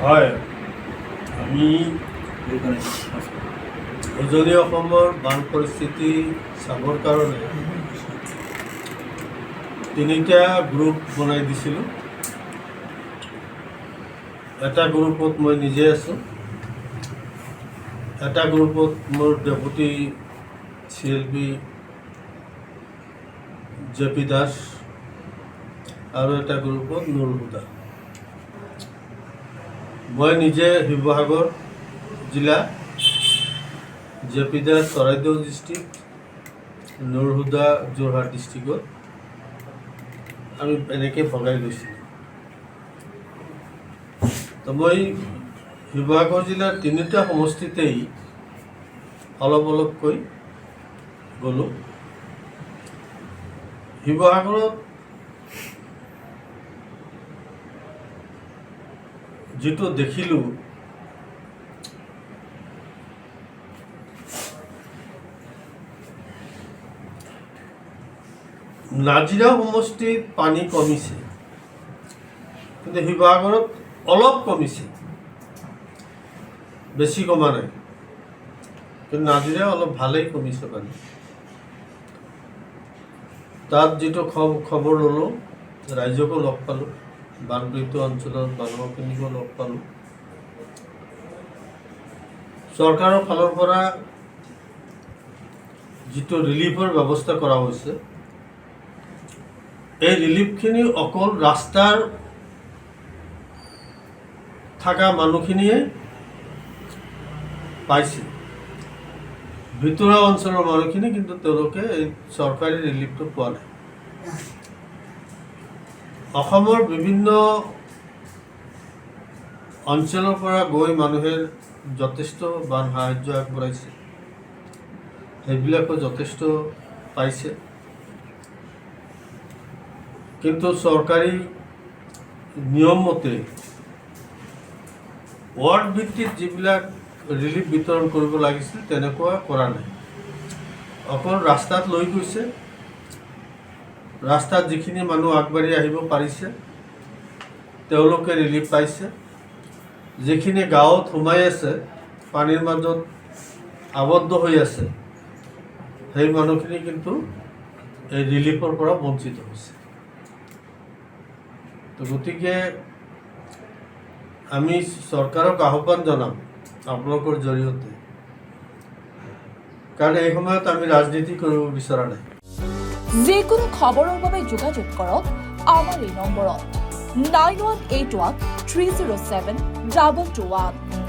হয়, আমি উজনি অসমৰ বান পৰিস্থিতি চাবৰ কাৰণে তিনিটা গ্ৰুপ বনাই দিছিলোঁ। এটা গ্ৰুপত মই নিজে আছোঁ, এটা গ্ৰুপত মোৰ ডেপুটি CLP JP দাস আৰু এটা গ্ৰুপত নুৰ হুদা। মই নিজে শিৱসাগৰ জিলা, JP দাস চৰাইদেউ ডিষ্ট্ৰিক্ট, নুৰ হুদা যোৰহাট ডিষ্ট্ৰিক্টত আমি এনেকৈ ভগাই লৈছিলোঁ। তো মই শিৱসাগৰ জিলাৰ তিনিটা সমষ্টিতেই অলপ অলপকৈ গ'লোঁ। শিৱসাগৰত যিটো দেখিলোঁ, নাজিৰা সমষ্টিত পানী কমিছে, কিন্তু শিৱসাগৰত অলপ কমিছে, বেছি কমা নাই, কিন্তু নাজিৰা অলপ ভালেই কমিছে পানী। তাত যিটো খবৰ ল'লোঁ, ৰাইজকো লগ পালোঁ, বানপীড়িত অঞ্চলৰ মানুহখিনিকো লগ পালোঁ। চৰকাৰৰ ফালৰ পৰা যিটো ৰিলিফৰ ব্যৱস্থা কৰা হৈছে, এই ৰিলিফখিনি অকল ৰাস্তাৰ থকা মানুহখিনিয়ে পাইছে, ভিতৰুৱা অঞ্চলৰ মানুহখিনি কিন্তু তেওঁলোকে এই চৰকাৰী ৰিলিফটো পোৱা নাই। অসমৰ বিভিন্ন অঞ্চলৰ পৰা গৈ মানুহে যথেষ্ট বান সাহায্য আগবঢ়াইছে, সেইবিলাকো যথেষ্ট পাইছে। কিন্তু চৰকাৰী নিয়ম মতে ৱাৰ্ড ভিত্তিত যিবিলাক ৰিলিফ বিতৰণ কৰিব লাগিছিল তেনেকুৱা কৰা নাই। অকল ৰাস্তাত লৈ গৈছে, ৰাস্তাত যিখিনি মানুহ আগবাঢ়ি আহিব পাৰিছে তেওঁলোকে ৰিলিফ পাইছে। যিখিনি গাঁৱত সোমাই আছে, পানীৰ মাজত আবদ্ধ হৈ আছে, সেই মানুহখিনি কিন্তু এই ৰিলিফৰ পৰা বঞ্চিত হৈছে। তো গতিকে আমি চৰকাৰক আহ্বান জনাম আপোনালোকৰ জৰিয়তে, কাৰণ এই সময়ত আমি ৰাজনীতি কৰিব বিচৰা নাই। যিকোনো খবৰৰ বাবে যোগাযোগ কৰক আমাৰ এই নম্বৰত 9181 307 2221।